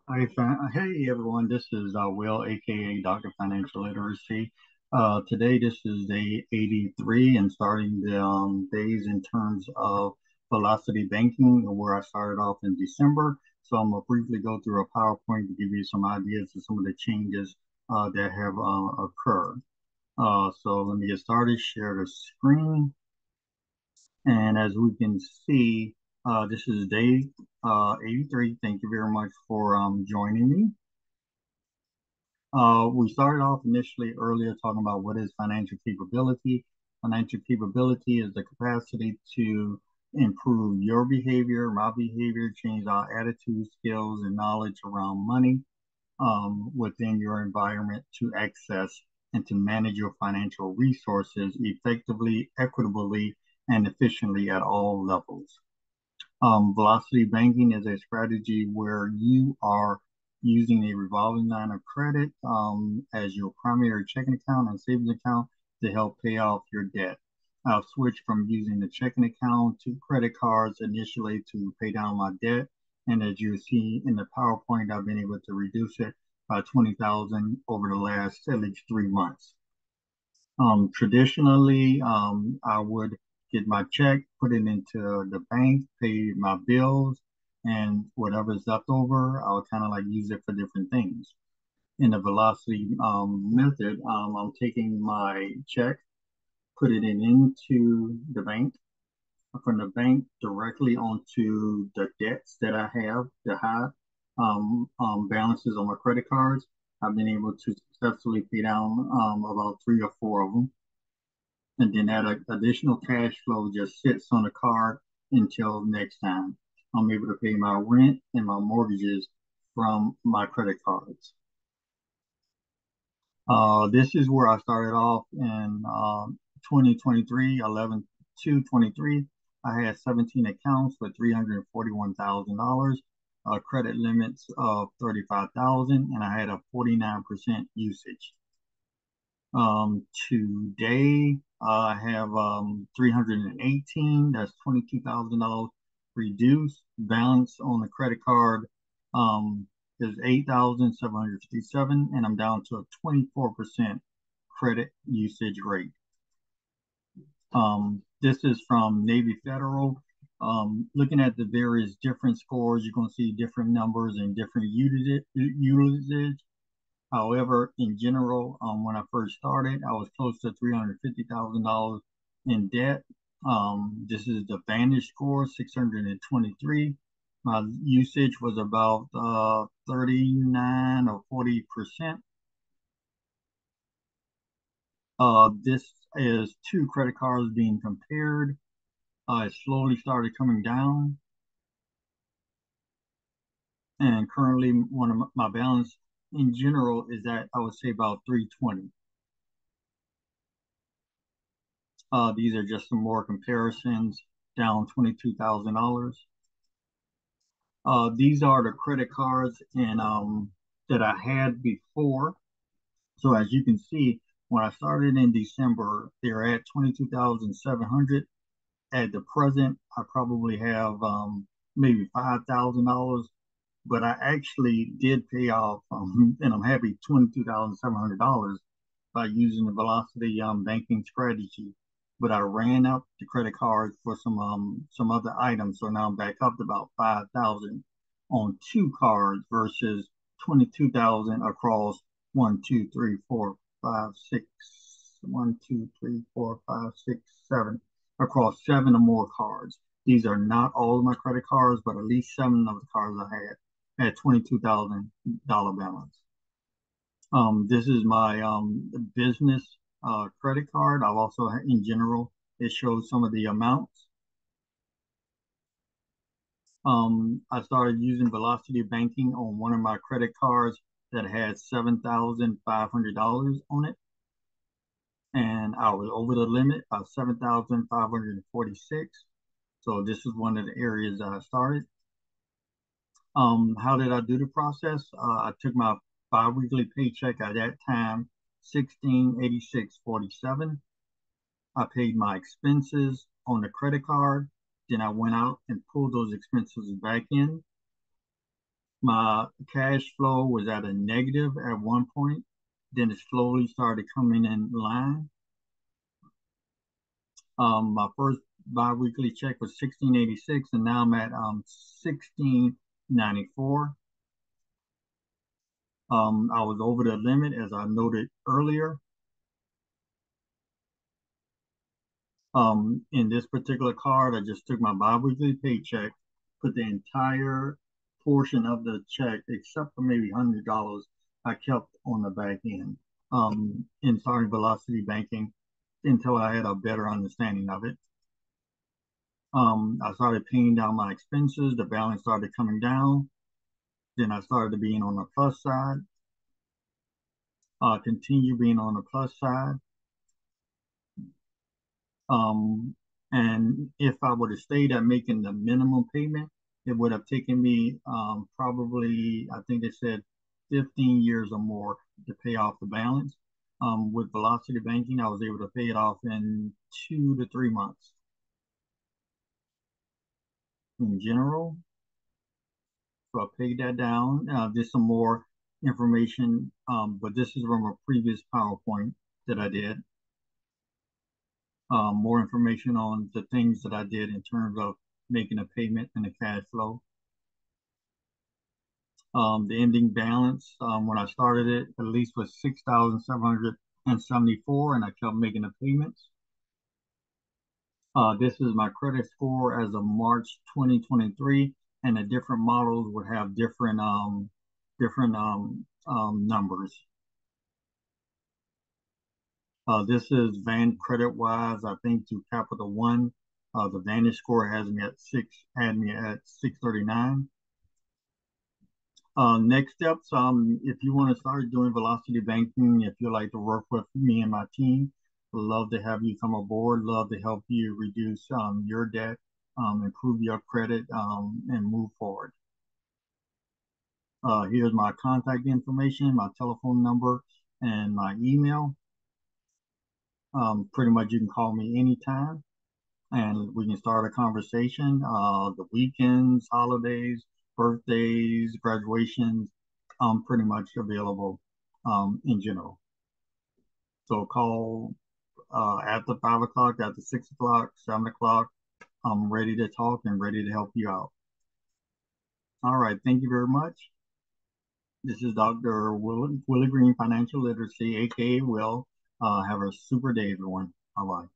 Hey everyone, this is Will, aka Dr. Financial Literacy. Today, this is day 83 and starting the days in terms of velocity banking, where I started off in December. So I'm going to briefly go through a PowerPoint to give you some ideas of some of the changes that have occurred. So let me get started, share the screen. And as we can see, this is day 83. Thank you very much for joining me. We started off initially earlier talking about what is financial capability. Financial capability is the capacity to improve your behavior, my behavior, change our attitudes, skills, and knowledge around money within your environment to access and to manage your financial resources effectively, equitably, and efficiently at all levels. Velocity banking is a strategy where you are using a revolving line of credit as your primary checking account and savings account to help pay off your debt. I've switched from using the checking account to credit cards initially to pay down my debt. And as you see in the PowerPoint, I've been able to reduce it by 20,000 over the last at least 3 months. Traditionally, I would get my check, put it into the bank, pay my bills, and whatever's left over, I would kind of like use it for different things. In the velocity method, I'm taking my check, put it into the bank, from the bank directly onto the debts that I have, the high balances on my credit cards. I've been able to successfully pay down about three or four of them, and then that additional cash flow just sits on the card until next time I'm able to pay my rent and my mortgages from my credit cards. This is where I started off in 2023, 11/2/23. I had 17 accounts with $341,000, credit limits of 35,000, and I had a 49% usage. Today I have 318. That's $22,000 reduced. Balance on the credit card is 8,757, and I'm down to a 24% credit usage rate. This is from Navy Federal. Looking at the various different scores, you're going to see different numbers and different usage. However, in general, when I first started, I was close to $350,000 in debt. This is the Vantage score, 623. My usage was about 39 or 40%. This is two credit cards being compared. It slowly started coming down, and currently one of my balance in general is at, I would say, about 320. These are just some more comparisons, down $22,000. These are the credit cards that I had before. So as you can see, when I started in December, they're at 22,700. At the present, I probably have maybe $5,000, but I actually did pay off, and I'm happy, $22,700 by using the velocity banking strategy. But I ran up the credit card for some other items, so now I'm back up to about 5,000 on two cards versus 22,000 across one, two, three, four, five, six, 7 across seven or more cards. These are not all of my credit cards, but at least seven of the cards I had $22,000 balance. This is my business credit card. I've also, in general, it shows some of the amounts. I started using velocity banking on one of my credit cards that had $7,500 on it, and I was over the limit of 7,546. So this is one of the areas that I started. How did I do the process? I took my biweekly paycheck at that time, 1686.47. I paid my expenses on the credit card. Then I went out and pulled those expenses back in. My cash flow was at a negative at one point. Then it slowly started coming in line. My first biweekly check was 1686, and now I'm at 1694. I was over the limit, as I noted earlier. In this particular card, I just took my biweekly paycheck, put the entire portion of the check, except for maybe $100, I kept on the back end. In starting velocity banking until I had a better understanding of it. I started paying down my expenses. The balance started coming down. Then I started being on the plus side. Continue being on the plus side. And if I would have stayed at making the minimum payment, it would have taken me probably, I think they said 15 years or more to pay off the balance. With velocity banking, I was able to pay it off in 2 to 3 months. In general, so I paid that down. There's some more information, but this is from a previous PowerPoint that I did. More information on the things that I did in terms of making a payment and the cash flow. The ending balance when I started it at least was 6,774, and I kept making the payments. This is my credit score as of March 2023, and the different models would have different numbers. This is Van Credit Wise, I think, to Capital One. The Vantage score had me at 639. Next steps, if you want to start doing velocity banking, if you like to work with me and my team, love to have you come aboard, love to help you reduce your debt, improve your credit, and move forward. Here's my contact information, my telephone number, and my email. Pretty much you can call me anytime and we can start a conversation. The weekends, holidays, birthdays, graduations, I'm pretty much available in general. So call after 5 o'clock, after 6 o'clock, 7 o'clock. I'm ready to talk and ready to help you out. All right. Thank you very much. This is Dr. Willie Green, Financial Literacy, aka Will. Have a super day, everyone. Bye bye.